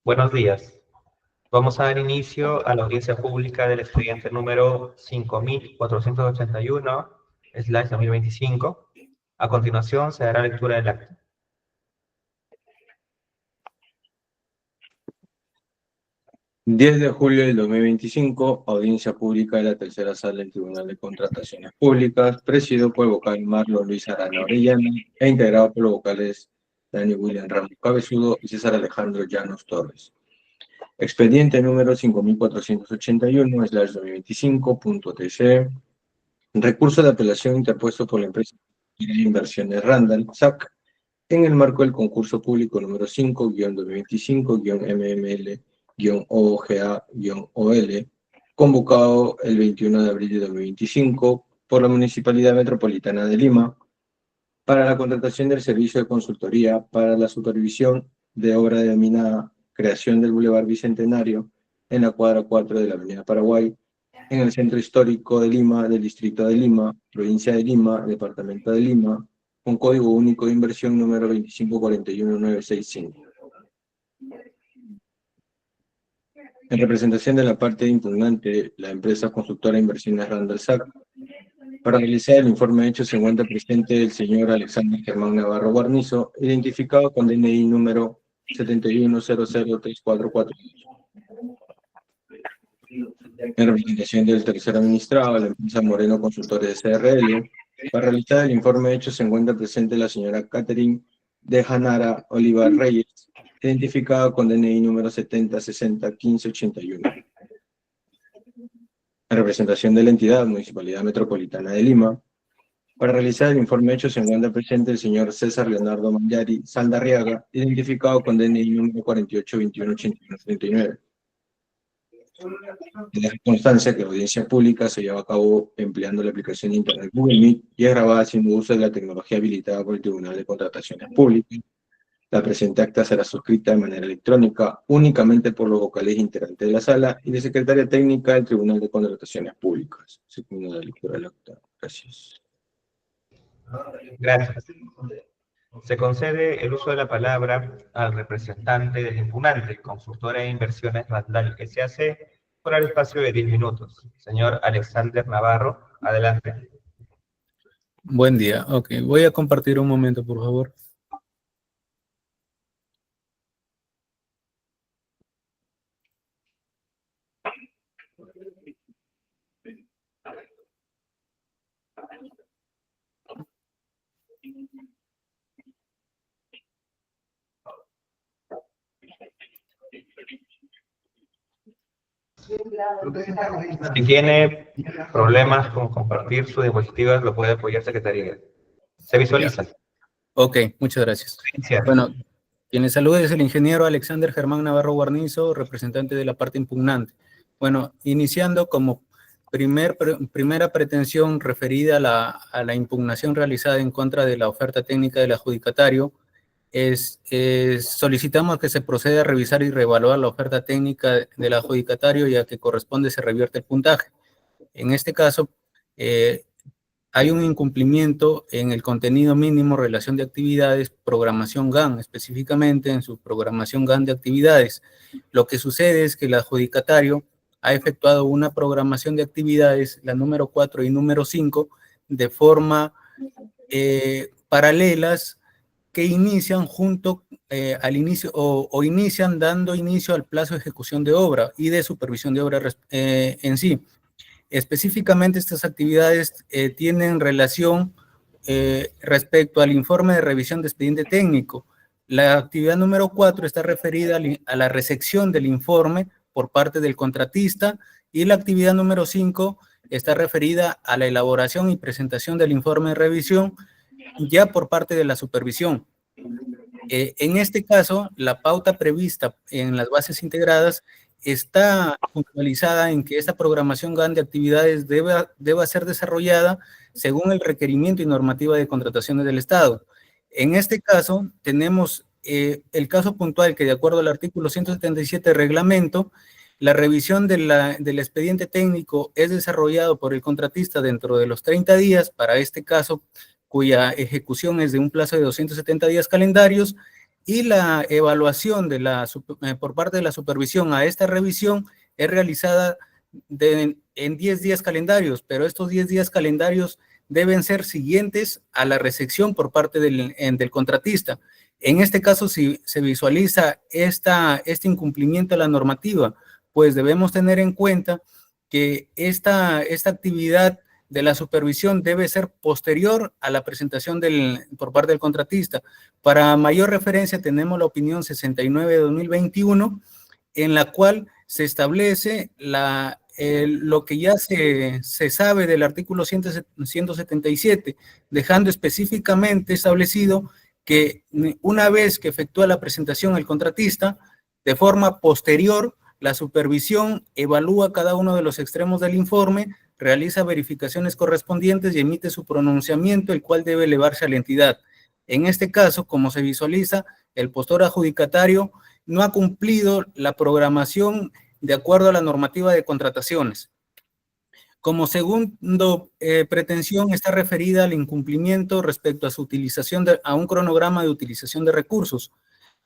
Buenos días. Vamos a dar inicio a la audiencia pública del expediente número 5481/2025. A continuación se dará lectura del acta. ...10 de julio del 2025, audiencia pública de la tercera sala del Tribunal de Contrataciones Públicas, presidido por el vocal Marlon Luis Arana Orellana e integrado por los vocales Dani William Ramos Cabezudo y César Alejandro Llanos Torres. Expediente número 5481/2025.tc. Recurso de apelación interpuesto por la empresa de inversiones Randall, SAC, en el marco del concurso público número 5-2025-MML-OGA-OL, convocado el 21 de abril de 2025 por la Municipalidad Metropolitana de Lima para la contratación del servicio de consultoría para la supervisión de obra denominada Creación del Boulevard Bicentenario en la cuadra 4 de la Avenida Paraguay, en el Centro Histórico de Lima, del Distrito de Lima, Provincia de Lima, Departamento de Lima, con código único de inversión número 2541965. En representación de la parte impugnante, la empresa constructora Inversiones Randall SAC, para realizar el informe hecho se encuentra presente el señor Alexander Germán Navarro Guarnizo, identificado con DNI número 71003442. En representación del tercer administrado, la empresa Moreno Consultores SRL, para realizar el informe hecho se encuentra presente la señora Catherine de Janara Olivar Reyes, identificada con DNI número 70601581. En representación de la entidad Municipalidad Metropolitana de Lima, para realizar el informe hecho se encuentra presente el señor César Leonardo Mangiari Saldarriaga, identificado con DNI número 48218139. De la constancia que la audiencia pública se lleva a cabo empleando la aplicación de Internet Google Meet y es grabada haciendo uso de la tecnología habilitada por el Tribunal de Contrataciones Públicas. La presente acta será suscrita de manera electrónica únicamente por los vocales integrantes de la sala y de secretaria técnica del Tribunal de Contrataciones Públicas. Segundo la lectura del acta. Gracias. Gracias. Se concede el uso de la palabra al representante del impugnante, consultora de inversiones Randall S.A.C., por el espacio de 10 minutos. Señor Alexander Navarro, adelante. Buen día. Ok, voy a compartir un momento, por favor. Si tiene problemas con compartir sus diapositivas, lo puede apoyar Secretaría. ¿Se visualiza? Ok, muchas gracias. Bueno, quien les saluda es el ingeniero Alexander Germán Navarro Guarnizo, representante de la parte impugnante. Bueno, iniciando como primera pretensión referida a la impugnación realizada en contra de la oferta técnica del adjudicatario, solicitamos que se proceda a revisar y reevaluar la oferta técnica del adjudicatario y a que corresponde se revierte el puntaje. En este caso, hay un incumplimiento en el contenido mínimo, relación de actividades, programación GAN, específicamente en su programación GAN de actividades. Lo que sucede es que el adjudicatario ha efectuado una programación de actividades, la número 4 y número 5, de forma paralelas, que inician junto al inicio o inician dando inicio al plazo de ejecución de obra y de supervisión de obra en sí. Específicamente estas actividades tienen relación respecto al informe de revisión de expediente técnico. La actividad número 4 está referida a la recepción del informe por parte del contratista y la actividad número 5 está referida a la elaboración y presentación del informe de revisión ya por parte de la supervisión. En este caso, la pauta prevista en las bases integradas está puntualizada en que esta programación GAN de actividades deba ser desarrollada según el requerimiento y normativa de contrataciones del Estado. En este caso, tenemos el caso puntual que, de acuerdo al artículo 177 del reglamento, la revisión del expediente técnico es desarrollado por el contratista dentro de los 30 días, para este caso, cuya ejecución es de un plazo de 270 días calendarios, y la evaluación de por parte de la supervisión a esta revisión es realizada en 10 días calendarios, pero estos 10 días calendarios deben ser siguientes a la recepción por parte del contratista. En este caso, si se visualiza este incumplimiento de la normativa, pues debemos tener en cuenta que esta actividad de la supervisión debe ser posterior a la presentación por parte del contratista. Para mayor referencia tenemos la opinión 69 de 2021, en la cual se establece lo que ya se sabe del artículo 177, dejando específicamente establecido que una vez que efectúa la presentación el contratista, de forma posterior, la supervisión evalúa cada uno de los extremos del informe, realiza verificaciones correspondientes y emite su pronunciamiento, el cual debe elevarse a la entidad. En este caso, como se visualiza, el postor adjudicatario no ha cumplido la programación de acuerdo a la normativa de contrataciones. Como segundo pretensión está referida al incumplimiento respecto a su utilización a un cronograma de utilización de recursos.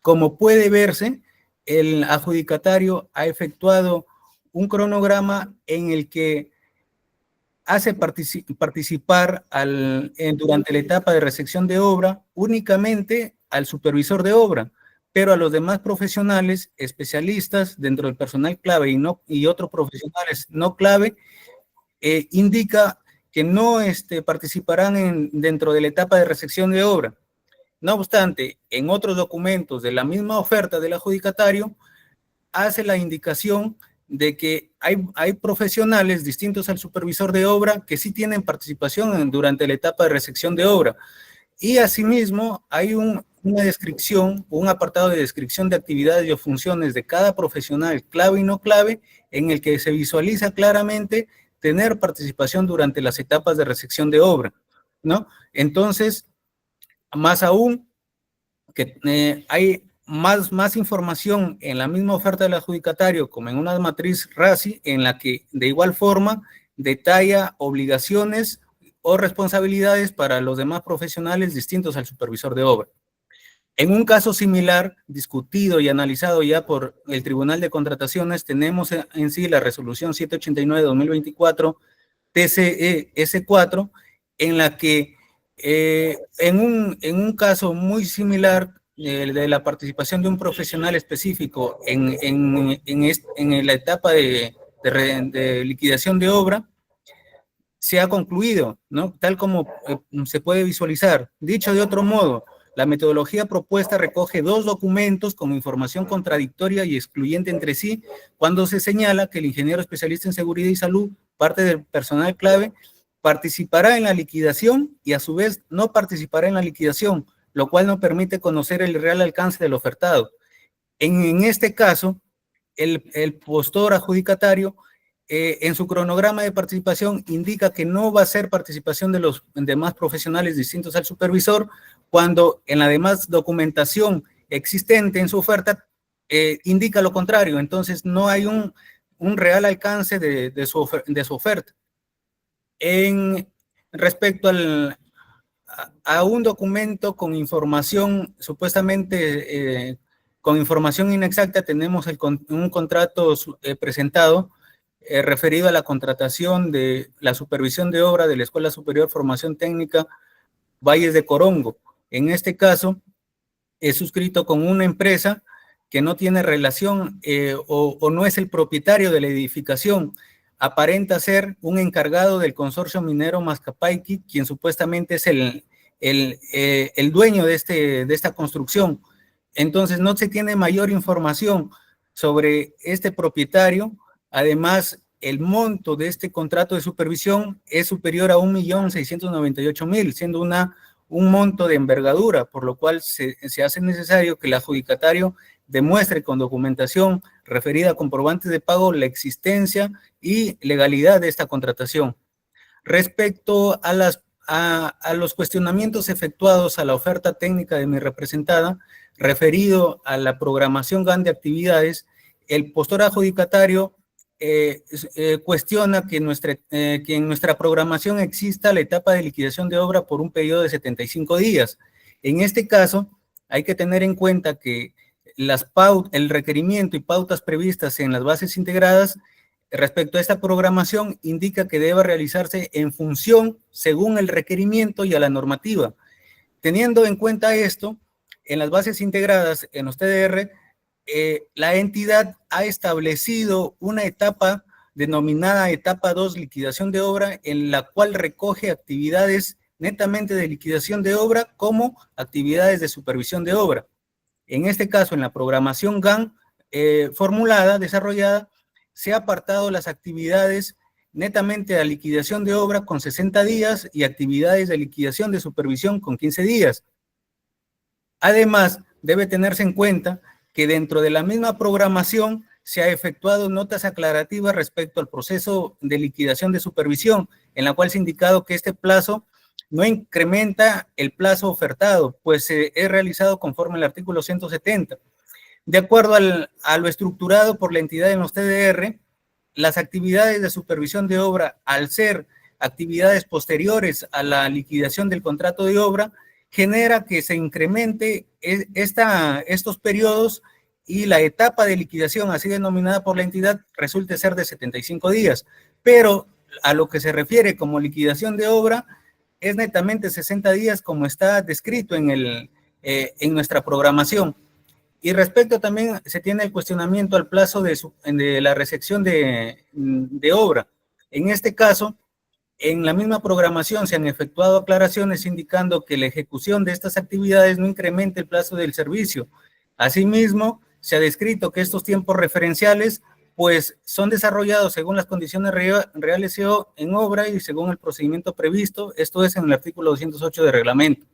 Como puede verse, el adjudicatario ha efectuado un cronograma en el que hace participar durante la etapa de recepción de obra únicamente al supervisor de obra, pero a los demás profesionales, especialistas dentro del personal clave y otros profesionales no clave, indica que no participarán dentro de la etapa de recepción de obra. No obstante, en otros documentos de la misma oferta del adjudicatario, hace la indicación de que hay profesionales distintos al supervisor de obra que sí tienen participación durante la etapa de recepción de obra. Y asimismo, hay una descripción, un apartado de descripción de actividades y o funciones de cada profesional clave y no clave, en el que se visualiza claramente tener participación durante las etapas de recepción de obra, ¿no? Entonces, más aún, que hay más información en la misma oferta del adjudicatario, como en una matriz RACI, en la que de igual forma detalla obligaciones o responsabilidades para los demás profesionales distintos al supervisor de obra. En un caso similar, discutido y analizado ya por el Tribunal de Contrataciones, tenemos en sí la resolución 789-2024 TCE S4, en la que en un caso muy similar de la participación de un profesional específico en la etapa de liquidación de obra, se ha concluido, ¿no? Tal como se puede visualizar. Dicho de otro modo, la metodología propuesta recoge dos documentos con información contradictoria y excluyente entre sí, cuando se señala que el ingeniero especialista en seguridad y salud, parte del personal clave, participará en la liquidación y a su vez no participará en la liquidación, lo cual no permite conocer el real alcance del ofertado. En este caso, el postor adjudicatario en su cronograma de participación indica que no va a ser participación de los demás profesionales distintos al supervisor, cuando en la demás documentación existente en su oferta indica lo contrario. Entonces no hay un real alcance de su oferta. Respecto a un documento con información supuestamente con información inexacta, tenemos un contrato presentado referido a la contratación de la supervisión de obra de la Escuela Superior Formación Técnica Valles de Corongo. En este caso, es suscrito con una empresa que no tiene relación o no es el propietario de la edificación. Aparenta ser un encargado del consorcio minero Mascapaiqui, quien supuestamente es el dueño de esta construcción. Entonces, no se tiene mayor información sobre este propietario. Además, el monto de este contrato de supervisión es superior a 1.698.000, siendo un monto de envergadura, por lo cual se hace necesario que el adjudicatario demuestre con documentación referida a comprobantes de pago la existencia y legalidad de esta contratación. Respecto a los cuestionamientos efectuados a la oferta técnica de mi representada, referido a la programación GAN de actividades, el postor adjudicatario cuestiona que en nuestra programación exista la etapa de liquidación de obra por un periodo de 75 días. En este caso, hay que tener en cuenta que el requerimiento y pautas previstas en las bases integradas respecto a esta programación indica que debe realizarse en función según el requerimiento y a la normativa. Teniendo en cuenta esto, en las bases integradas, en los TDR, la entidad ha establecido una etapa denominada etapa 2, liquidación de obra, en la cual recoge actividades netamente de liquidación de obra como actividades de supervisión de obra. En este caso, en la programación GAN formulada, desarrollada, se ha apartado las actividades netamente a liquidación de obra con 60 días y actividades de liquidación de supervisión con 15 días. Además, debe tenerse en cuenta que dentro de la misma programación se ha efectuado notas aclarativas respecto al proceso de liquidación de supervisión, en la cual se ha indicado que este plazo no incrementa el plazo ofertado, pues es realizado conforme al artículo 170. De acuerdo a lo estructurado por la entidad en los TDR, las actividades de supervisión de obra, al ser actividades posteriores a la liquidación del contrato de obra, genera que se incremente estos periodos y la etapa de liquidación, así denominada por la entidad, resulte ser de 75 días. Pero a lo que se refiere como liquidación de obra, es netamente 60 días como está descrito en nuestra programación. Y respecto también se tiene el cuestionamiento al plazo de la recepción de obra. En este caso, en la misma programación se han efectuado aclaraciones indicando que la ejecución de estas actividades no incrementa el plazo del servicio. Asimismo, se ha descrito que estos tiempos referenciales pues son desarrollados según las condiciones reales en obra y según el procedimiento previsto, esto es en el artículo 208 del reglamento.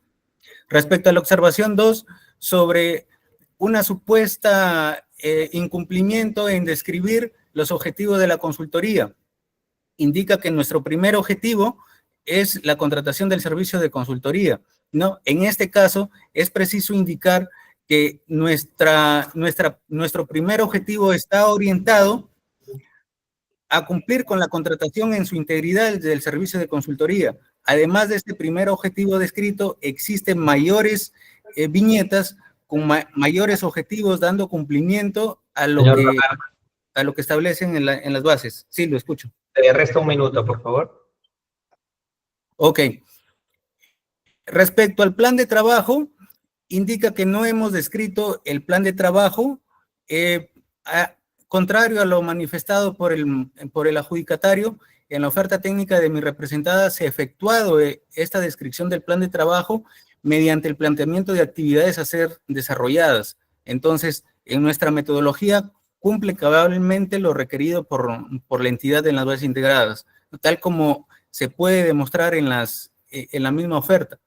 Respecto a la observación 2, sobre una supuesta incumplimiento en describir los objetivos de la consultoría, indica que nuestro primer objetivo es la contratación del servicio de consultoría, ¿no? En este caso, es preciso indicar que nuestro primer objetivo está orientado a cumplir con la contratación en su integridad del servicio de consultoría. Además de este primer objetivo descrito, existen mayores viñetas con mayores objetivos dando cumplimiento a lo que establecen en las bases. Sí, lo escucho. Resta un minuto, por favor. Ok. Respecto al plan de trabajo, indica que no hemos descrito el plan de trabajo, contrario a lo manifestado por el adjudicatario. En la oferta técnica de mi representada se ha efectuado esta descripción del plan de trabajo mediante el planteamiento de actividades a ser desarrolladas. Entonces, en nuestra metodología cumple cabalmente lo requerido por la entidad en las bases integradas, tal como se puede demostrar en la misma oferta.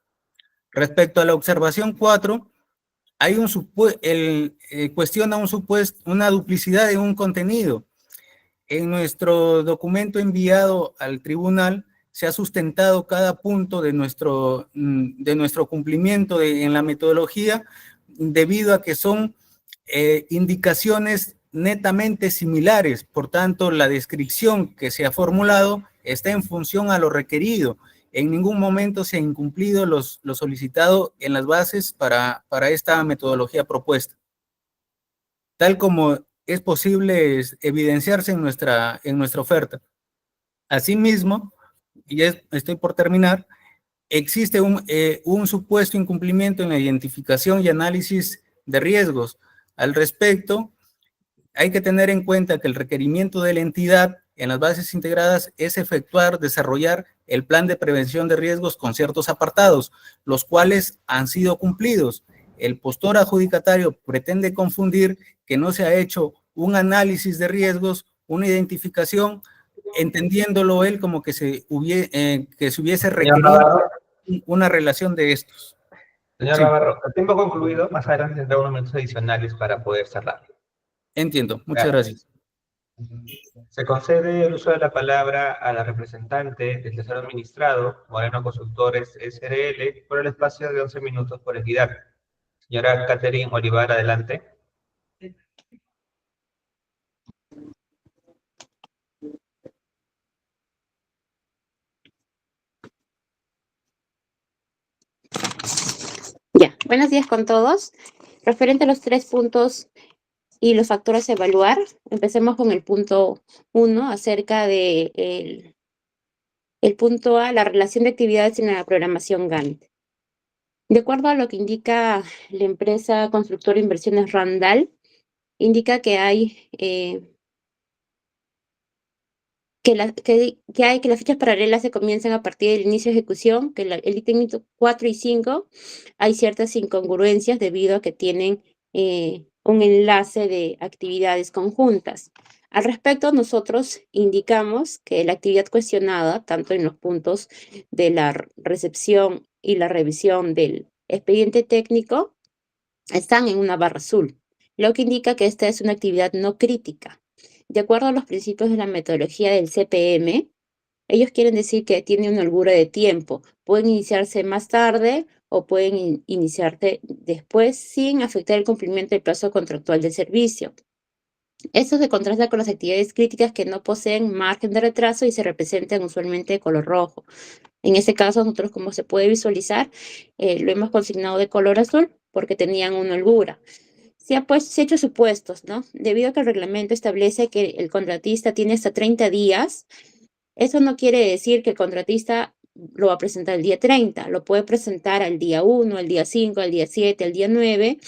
Respecto a la observación 4, hay cuestiona una duplicidad de un contenido. En nuestro documento enviado al tribunal se ha sustentado cada punto de nuestro cumplimiento en la metodología debido a que son indicaciones netamente similares. Por tanto, la descripción que se ha formulado está en función a lo requerido. En ningún momento se ha incumplido lo solicitado en las bases para esta metodología propuesta. Tal como es posible evidenciarse en nuestra oferta. Asimismo, y estoy por terminar, existe un supuesto incumplimiento en la identificación y análisis de riesgos. Al respecto, hay que tener en cuenta que el requerimiento de la entidad en las bases integradas es desarrollar el plan de prevención de riesgos con ciertos apartados, los cuales han sido cumplidos. El postor adjudicatario pretende confundir que no se ha hecho un análisis de riesgos, una identificación, entendiéndolo él como que se hubiese requerido una relación de estos. Señor Navarro, el tiempo concluido, más adelante tendrá unos minutos adicionales para poder cerrar. Entiendo, muchas gracias. Se concede el uso de la palabra a la representante del tercer administrado, Moreno Consultores SRL, por el espacio de 11 minutos por equidad. Señora Catherine Olivar, adelante. Ya, bueno. Buenos días con todos. Referente a los 3 puntos y los factores a evaluar, empecemos con el punto 1 acerca de el punto A, la relación de actividades en la programación Gantt. De acuerdo a lo que indica la empresa constructora de inversiones Randall, indica que hay que las fechas paralelas se comienzan a partir del inicio de ejecución, que el ítem 4 y 5 hay ciertas incongruencias debido a que tienen un enlace de actividades conjuntas. Al respecto, nosotros indicamos que la actividad cuestionada, tanto en los puntos de la recepción y la revisión del expediente técnico, están en una barra azul, lo que indica que esta es una actividad no crítica. De acuerdo a los principios de la metodología del CPM, ellos quieren decir que tiene una holgura de tiempo. Pueden iniciarse más tarde o pueden iniciarse después sin afectar el cumplimiento del plazo contractual del servicio. Esto se contrasta con las actividades críticas que no poseen margen de retraso y se representan usualmente de color rojo. En este caso, nosotros, como se puede visualizar, lo hemos consignado de color azul porque tenían una holgura. Se ha hecho supuestos, ¿no? Debido a que el reglamento establece que el contratista tiene hasta 30 días, eso no quiere decir que el contratista lo va a presentar el día 30, lo puede presentar al día 1, al día 5, al día 7, al día 9,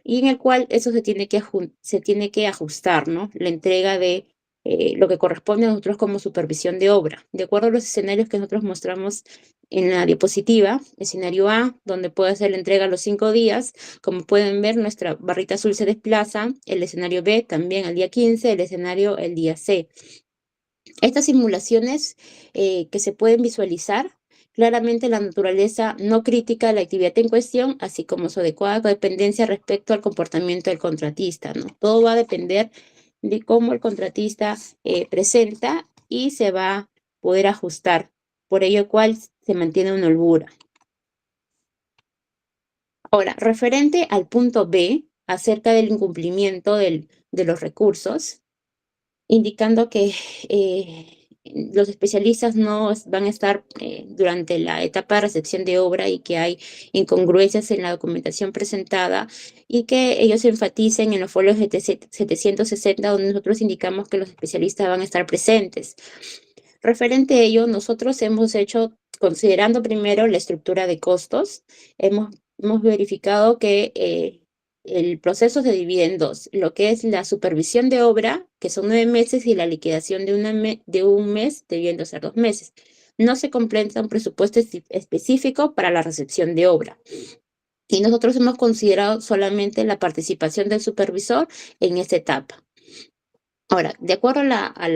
y en el cual eso se tiene que ajustar, ¿no? La entrega de lo que corresponde a nosotros como supervisión de obra. De acuerdo a los escenarios que nosotros mostramos en la diapositiva, escenario A, donde puede hacer la entrega a los 5 días, como pueden ver, nuestra barrita azul se desplaza, el escenario B también al día 15, el escenario el día C. Estas simulaciones que se pueden visualizar, claramente la naturaleza no crítica de la actividad en cuestión, así como su adecuada dependencia respecto al comportamiento del contratista, ¿no? Todo va a depender de cómo el contratista presenta y se va a poder ajustar, por ello cual se mantiene una holgura. Ahora, referente al punto B, acerca del incumplimiento de los recursos, indicando que los especialistas no van a estar durante la etapa de recepción de obra y que hay incongruencias en la documentación presentada y que ellos enfaticen en los folios 760 donde nosotros indicamos que los especialistas van a estar presentes. Referente a ello, nosotros hemos hecho, considerando primero la estructura de costos, hemos verificado que el proceso se divide en dos, lo que es la supervisión de obra, que son 9 meses, y la liquidación de un mes, debiendo ser 2 meses. No se completa un presupuesto específico para la recepción de obra. Y nosotros hemos considerado solamente la participación del supervisor en esta etapa. Ahora, de acuerdo a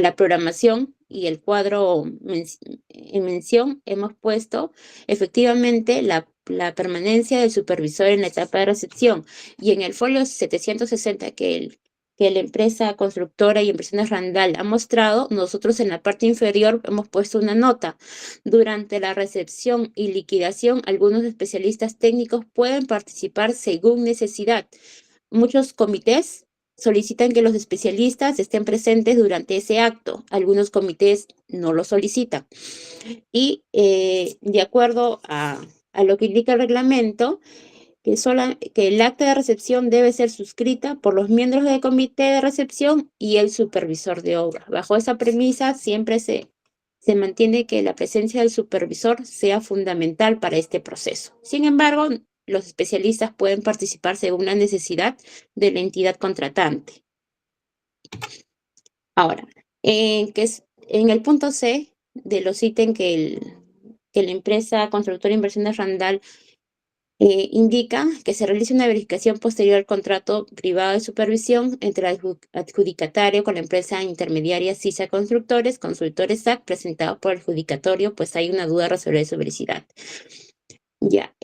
la programación y el cuadro en mención, hemos puesto efectivamente la permanencia del supervisor en la etapa de recepción. Y en el folio 760 que la empresa constructora y Inversiones Randall ha mostrado, nosotros en la parte inferior hemos puesto una nota. Durante la recepción y liquidación, algunos especialistas técnicos pueden participar según necesidad. Muchos comités solicitan que los especialistas estén presentes durante ese acto. Algunos comités no lo solicitan. Y de acuerdo a lo que indica el reglamento, que el acta de recepción debe ser suscrita por los miembros del comité de recepción y el supervisor de obra. Bajo esa premisa siempre se mantiene que la presencia del supervisor sea fundamental para este proceso. Sin embargo, los especialistas pueden participar según la necesidad de la entidad contratante. Ahora, en el punto C de los ítems que la empresa constructora de inversiones Randall indica que se realice una verificación posterior al contrato privado de supervisión entre el adjudicatario con la empresa intermediaria CISA Constructores, consultores SAC, presentado por el adjudicatorio, pues hay una duda a resolver su veracidad. Ya,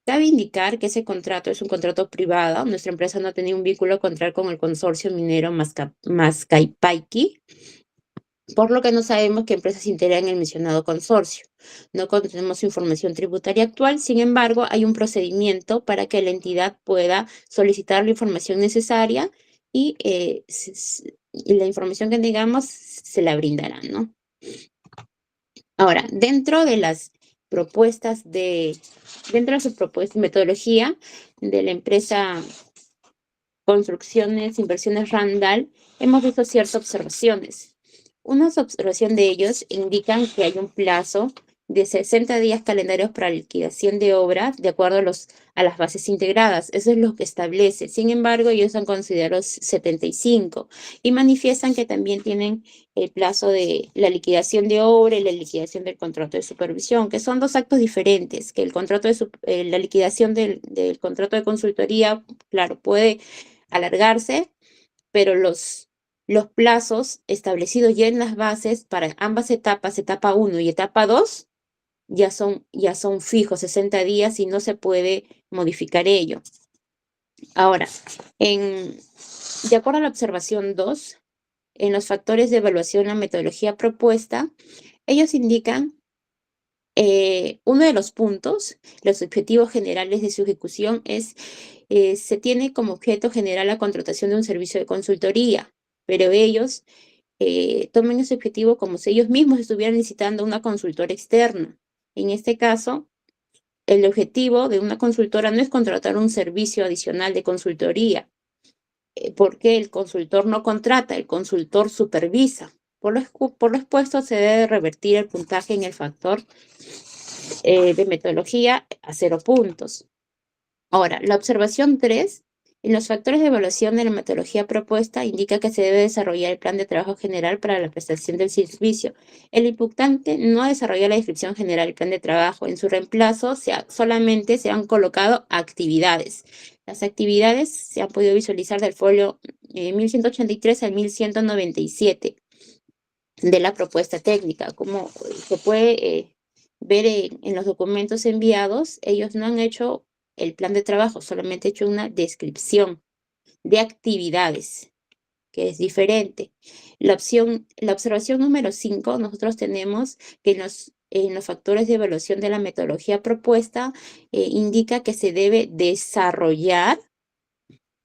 cabe indicar que ese contrato es un contrato privado. Nuestra empresa no tenía un vínculo contractual con el consorcio minero Mascaypayqui, por lo que no sabemos qué empresas integran el mencionado consorcio. No conocemos información tributaria actual, sin embargo, hay un procedimiento para que la entidad pueda solicitar la información necesaria y la información que tengamos se la brindará, ¿no? Ahora, dentro de las propuestas dentro de su propuesta, metodología de la empresa Construcciones, Inversiones Randall, hemos visto ciertas observaciones. Una observación de ellos indican que hay un plazo de 60 días calendarios para liquidación de obras de acuerdo a las bases integradas. Eso es lo que establece. Sin embargo, ellos han considerado 75 y manifiestan que también tienen el plazo de la liquidación de obra y la liquidación del contrato de supervisión, que son dos actos diferentes, que el contrato la liquidación del contrato de consultoría, claro, puede alargarse, pero los plazos establecidos ya en las bases para ambas etapas, etapa 1 y etapa 2, ya son fijos, 60 días y no se puede modificar ello. Ahora, de acuerdo a la observación 2, en los factores de evaluación la metodología propuesta, ellos indican uno de los puntos, los objetivos generales de su ejecución se tiene como objeto general la contratación de un servicio de consultoría, pero ellos tomen ese objetivo como si ellos mismos estuvieran licitando una consultora externa. En este caso, el objetivo de una consultora no es contratar un servicio adicional de consultoría, porque el consultor no contrata, el consultor supervisa. Por lo expuesto, se debe revertir el puntaje en el factor de metodología a 0 puntos. Ahora, la observación 3, en los factores de evaluación de la metodología propuesta, indica que se debe desarrollar el plan de trabajo general para la prestación del servicio. El imputante no ha desarrollado la descripción general del plan de trabajo. En su reemplazo, solamente se han colocado actividades. Las actividades se han podido visualizar del folio 1183 al 1197 de la propuesta técnica. Como se puede ver en los documentos enviados, ellos no han hecho el plan de trabajo, solamente he hecho una descripción de actividades, que es diferente. La observación número 5, nosotros tenemos que en los factores de evaluación de la metodología propuesta indica que se debe desarrollar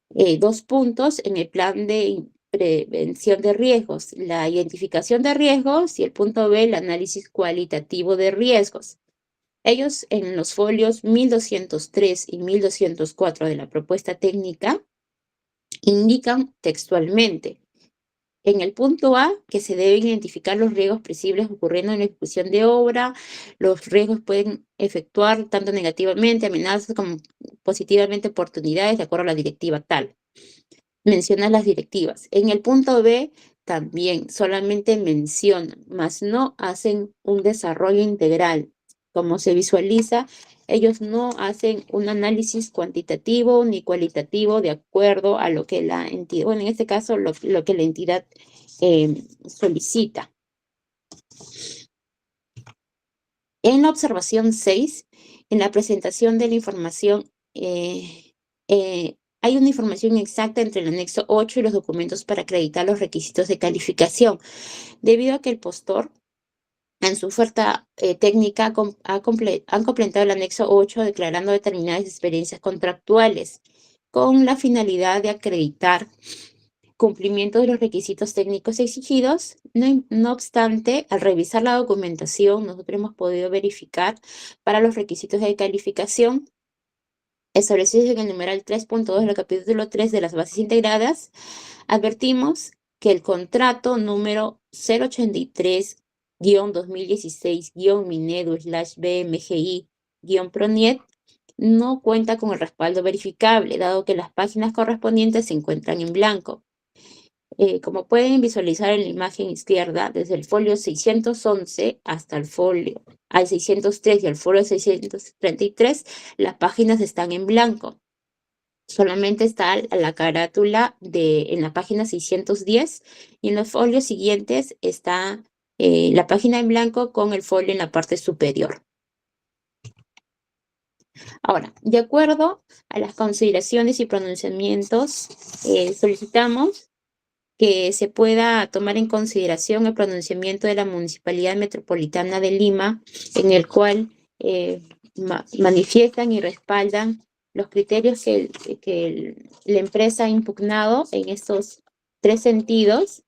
2 puntos en el plan de prevención de riesgos, la identificación de riesgos y el punto B, el análisis cualitativo de riesgos. Ellos en los folios 1203 y 1204 de la propuesta técnica indican textualmente en el punto A que se deben identificar los riesgos previsibles ocurriendo en la ejecución de obra. Los riesgos pueden efectuar tanto negativamente amenazas como positivamente oportunidades de acuerdo a la directiva tal. Menciona las directivas. En el punto B también solamente mencionan, mas no hacen un desarrollo integral. Como se visualiza, ellos no hacen un análisis cuantitativo ni cualitativo de acuerdo a lo que la entidad, bueno, en este caso, lo que la entidad solicita. En la observación 6, en la presentación de la información, hay una información exacta entre el anexo 8 y los documentos para acreditar los requisitos de calificación, debido a que el postor en su oferta técnica han completado el anexo 8 declarando determinadas experiencias contractuales con la finalidad de acreditar cumplimiento de los requisitos técnicos exigidos. No obstante, al revisar la documentación, nosotros hemos podido verificar para los requisitos de calificación establecidos en el numeral 3.2 del capítulo 3 de las bases integradas, advertimos que el contrato número 083-2016-Minedu/BMGI-Proniet no cuenta con el respaldo verificable, dado que las páginas correspondientes se encuentran en blanco. Como pueden visualizar en la imagen izquierda, desde el folio 611 hasta el folio al 603 y al folio 633, las páginas están en blanco. Solamente está la carátula en la página 610 y en los folios siguientes está la página en blanco con el folio en la parte superior. Ahora, de acuerdo a las consideraciones y pronunciamientos, solicitamos que se pueda tomar en consideración el pronunciamiento de la Municipalidad Metropolitana de Lima, en el cual manifiestan y respaldan los criterios que la empresa ha impugnado en estos 3 sentidos,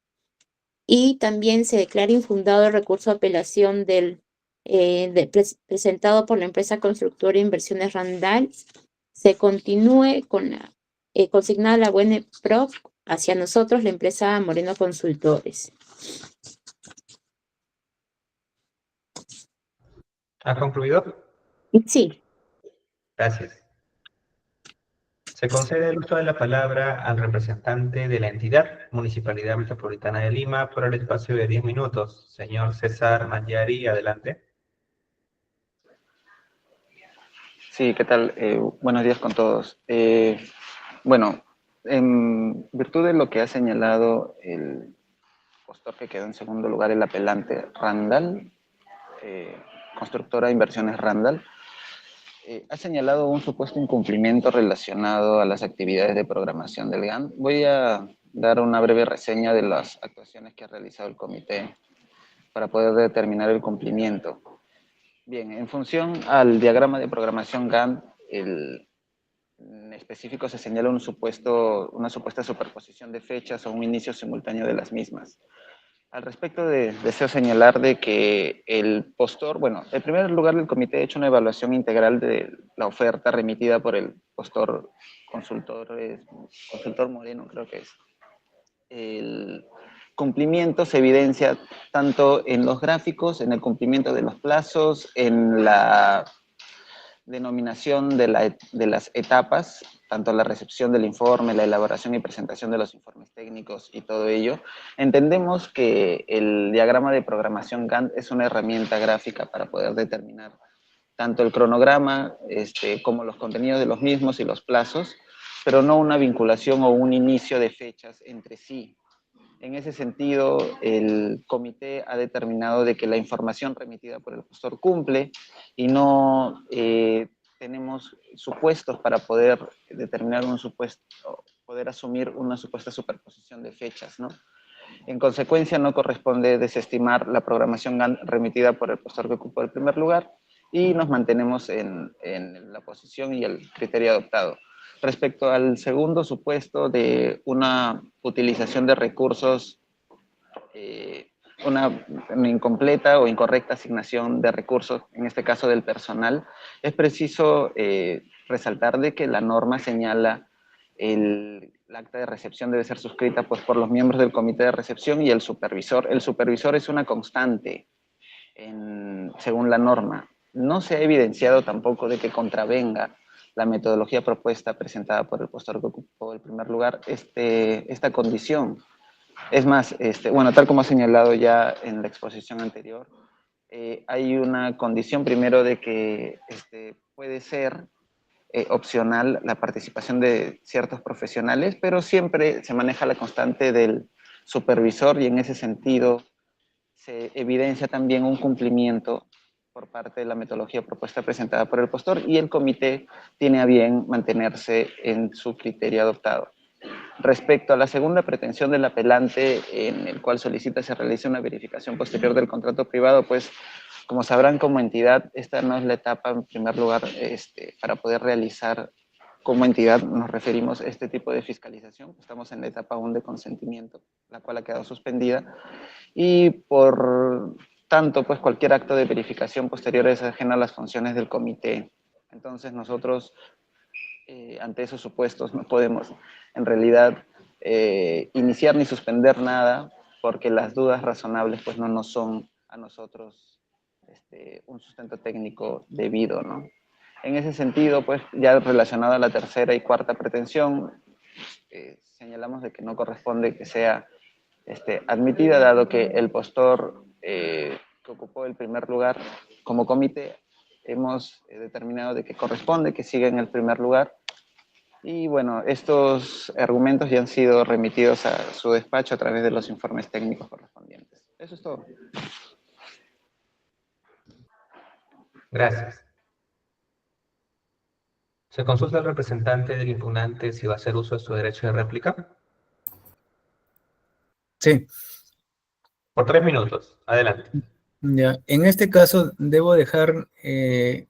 y también se declara infundado el recurso de apelación del presentado por la empresa constructora Inversiones Randall se continúe con la consignada la buena PROC hacia nosotros, la empresa Moreno Consultores. ¿Ha concluido? Sí. Gracias. Se concede el uso de la palabra al representante de la entidad, Municipalidad Metropolitana de Lima, por el espacio de 10 minutos. Señor César Mangiari, adelante. Sí, ¿qué tal? Buenos días con todos. Bueno, en virtud de lo que ha señalado el postor que quedó en segundo lugar, el apelante Randall, constructora de inversiones Randall, ha señalado un supuesto incumplimiento relacionado a las actividades de programación del GAN. Voy a dar una breve reseña de las actuaciones que ha realizado el comité para poder determinar el cumplimiento. Bien, en función al diagrama de programación GAN, en específico se señala una supuesta superposición de fechas o un inicio simultáneo de las mismas. Al respecto, deseo señalar de que el postor, bueno, en primer lugar el comité ha hecho una evaluación integral de la oferta remitida por el postor consultor Moreno, creo que es. El cumplimiento se evidencia tanto en los gráficos, en el cumplimiento de los plazos, en la denominación de las etapas, tanto la recepción del informe, la elaboración y presentación de los informes técnicos y todo ello. Entendemos que el diagrama de programación Gantt es una herramienta gráfica para poder determinar tanto el cronograma como los contenidos de los mismos y los plazos, pero no una vinculación o un inicio de fechas entre sí. En ese sentido, el comité ha determinado de que la información remitida por el postor cumple y no tenemos supuestos para poder determinar un supuesto, poder asumir una supuesta superposición de fechas, ¿no? En consecuencia, no corresponde desestimar la programación GAN remitida por el postor que ocupó el primer lugar y nos mantenemos en la posición y el criterio adoptado. Respecto al segundo supuesto de una utilización de recursos, una incompleta o incorrecta asignación de recursos, en este caso del personal, es preciso resaltar de que la norma señala el acta de recepción debe ser suscrita pues, por los miembros del comité de recepción y el supervisor. El supervisor es una constante según la norma. No se ha evidenciado tampoco de que contravenga la metodología propuesta presentada por el postor que ocupó el primer lugar esta condición. Es más, bueno, tal como ha señalado ya en la exposición anterior, hay una condición primero de que puede ser opcional la participación de ciertos profesionales, pero siempre se maneja la constante del supervisor y en ese sentido se evidencia también un cumplimiento por parte de la metodología propuesta presentada por el postor y el comité tiene a bien mantenerse en su criterio adoptado. Respecto a la segunda pretensión del apelante, en el cual solicita se realice una verificación posterior del contrato privado, pues como sabrán como entidad, esta no es la etapa en primer lugar para poder realizar como entidad, nos referimos a este tipo de fiscalización. Estamos en la etapa aún de consentimiento, la cual ha quedado suspendida y por tanto, pues cualquier acto de verificación posterior es ajeno a las funciones del comité. Entonces nosotros, ante esos supuestos, no podemos en realidad iniciar ni suspender nada porque las dudas razonables pues no nos son a nosotros un sustento técnico debido, ¿no? En ese sentido, pues ya relacionado a la tercera y cuarta pretensión, señalamos de que no corresponde que sea admitida, dado que el postor que ocupó el primer lugar como comité, hemos determinado de que corresponde que siga en el primer lugar. Y bueno, estos argumentos ya han sido remitidos a su despacho a través de los informes técnicos correspondientes. Eso es todo. Gracias. Se consulta al representante del impugnante si va a hacer uso de su derecho de réplica. Sí. Por 3 minutos. Adelante. Ya. En este caso, debo dejar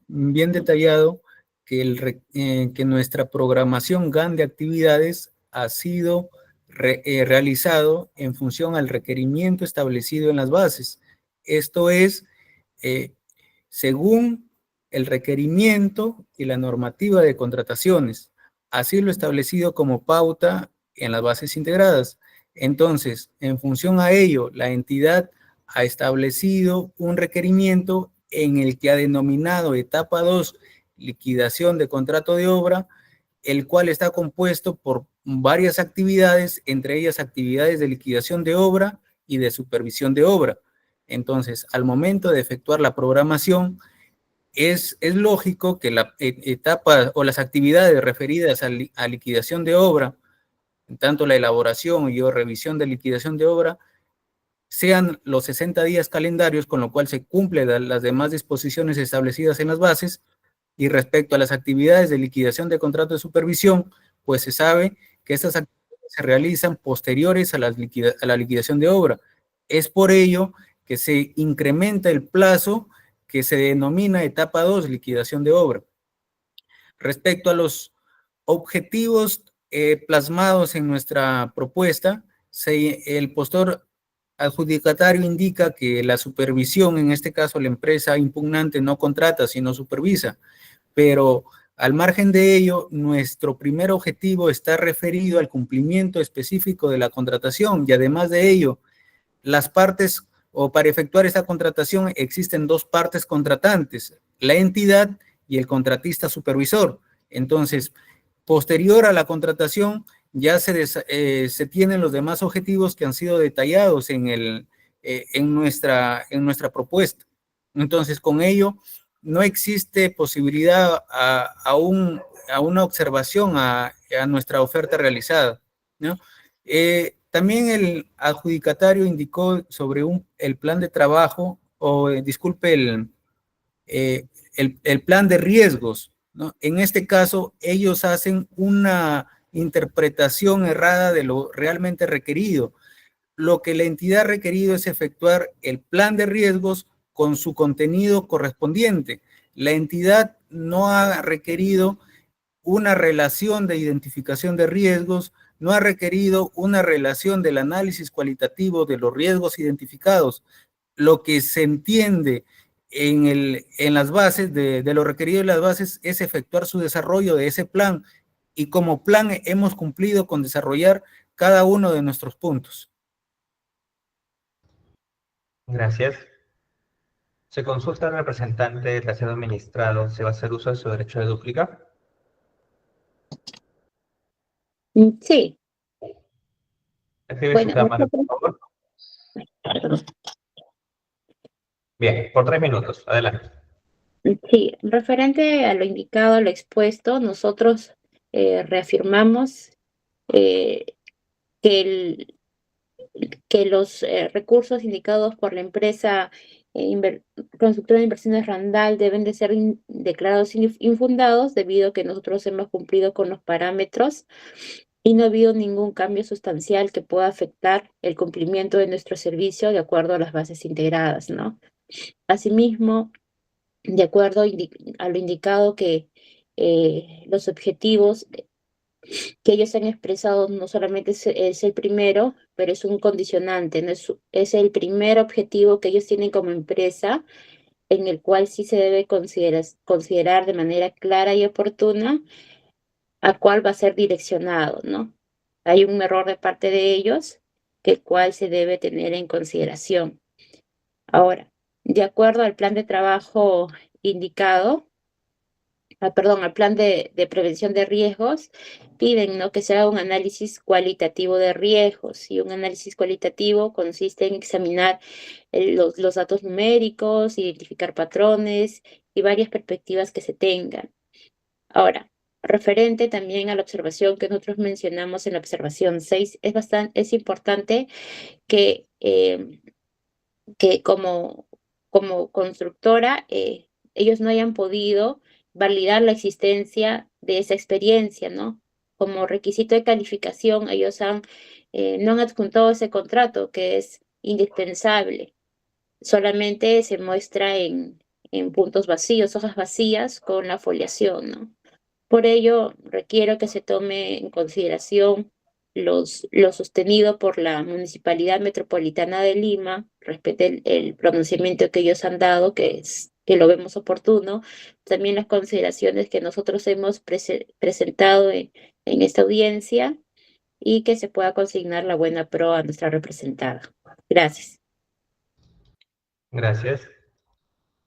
bien detallado que, que nuestra programación GAN de actividades ha sido realizado en función al requerimiento establecido en las bases. Esto es, según el requerimiento y la normativa de contrataciones, así lo establecido como pauta en las bases integradas. Entonces, en función a ello, la entidad ha establecido un requerimiento en el que ha denominado etapa 2, liquidación de contrato de obra, el cual está compuesto por varias actividades, entre ellas actividades de liquidación de obra y de supervisión de obra. Entonces, al momento de efectuar la programación, es lógico que la etapa o las actividades referidas a liquidación de obra, tanto la elaboración y o revisión de liquidación de obra, sean los 60 días calendarios, con lo cual se cumplen las demás disposiciones establecidas en las bases. Y respecto a las actividades de liquidación de contrato de supervisión, pues se sabe que estas actividades se realizan posteriores a la liquidación de obra. Es por ello que se incrementa el plazo que se denomina etapa 2, liquidación de obra. Respecto a los objetivos plasmados en nuestra propuesta, el postor adjudicatario indica que la supervisión, en este caso la empresa impugnante no contrata, sino supervisa, pero al margen de ello, nuestro primer objetivo está referido al cumplimiento específico de la contratación y además de ello, las partes o para efectuar esta contratación existen dos partes contratantes, la entidad y el contratista supervisor. Entonces, posterior a la contratación, ya se tienen los demás objetivos que han sido detallados en nuestra propuesta. Entonces, con ello, no existe posibilidad a una observación a nuestra oferta realizada, ¿no? También el adjudicatario indicó sobre el plan de trabajo, disculpe, el plan de riesgos, ¿no? En este caso, ellos hacen una interpretación errada de lo realmente requerido. Lo que la entidad ha requerido es efectuar el plan de riesgos con su contenido correspondiente. La entidad no ha requerido una relación de identificación de riesgos, no ha requerido una relación del análisis cualitativo de los riesgos identificados. Lo que se entiende en las bases, de lo requerido en las bases, es efectuar su desarrollo de ese plan, y como plan hemos cumplido con desarrollar cada uno de nuestros puntos. Gracias. Se consulta al representante del tercero administrado. ¿Se va a hacer uso de su derecho de dúplica? Sí. Active su Bueno, cámara, por favor. Bien, por 3 minutos. Adelante. sí, referente a lo indicado, a lo expuesto, nosotros reafirmamos eh, que los recursos indicados por la empresa constructora de inversiones Randall deben de ser declarados infundados, debido a que nosotros hemos cumplido con los parámetros y no ha habido ningún cambio sustancial que pueda afectar el cumplimiento de nuestro servicio de acuerdo a las bases integradas, ¿no? Asimismo, de acuerdo a lo indicado, que los objetivos que ellos han expresado no solamente es el primero, pero es un condicionante, ¿no? Es el primer objetivo que ellos tienen como empresa, en el cual sí se debe considerar de manera clara y oportuna a cuál va a ser direccionado, ¿no? Hay un error de parte de ellos, que el cual se debe tener en consideración. Ahora, de acuerdo al plan de trabajo indicado, al plan de prevención de riesgos, piden, ¿no?, que se haga un análisis cualitativo de riesgos, y un análisis cualitativo consiste en examinar los datos numéricos, identificar patrones y varias perspectivas que se tengan. Ahora, referente también a la observación que nosotros mencionamos en la observación 6, es importante que como constructora, ellos no hayan podido validar la existencia de esa experiencia, ¿no? Como requisito de calificación, ellos no han adjuntado ese contrato, que es indispensable. Solamente se muestra en puntos vacíos, hojas vacías con la foliación, ¿no? Por ello, requiero que se tome en consideración lo sostenido por la Municipalidad Metropolitana de Lima respecto el pronunciamiento que ellos han dado, que que lo vemos oportuno, también las consideraciones que nosotros hemos presentado en esta audiencia y que se pueda consignar la buena pro a nuestra representada. Gracias. Gracias.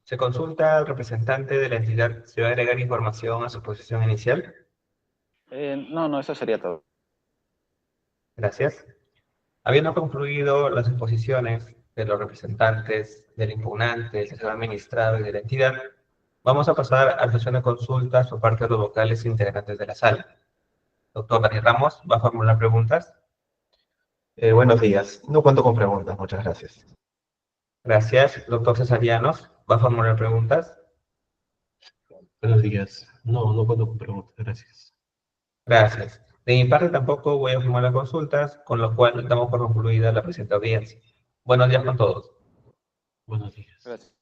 Se consulta al representante de la entidad si va a agregar información a su posición inicial. No, eso sería todo. Gracias. Habiendo concluido las exposiciones de los representantes del impugnante, del sector administrado y de la entidad, vamos a pasar a la sesión de consultas por parte de los vocales integrantes de la sala. Doctor Daniel Ramos, ¿va a formular preguntas? Buenos días. No cuento con preguntas, muchas gracias. Gracias. Doctor Cesarianos, ¿va a formular preguntas? Buenos días. No cuento con preguntas, gracias. Gracias. De mi parte tampoco voy a formular consultas, con lo cual damos por concluida la presente audiencia. Buenos días con todos. Buenos días. Gracias.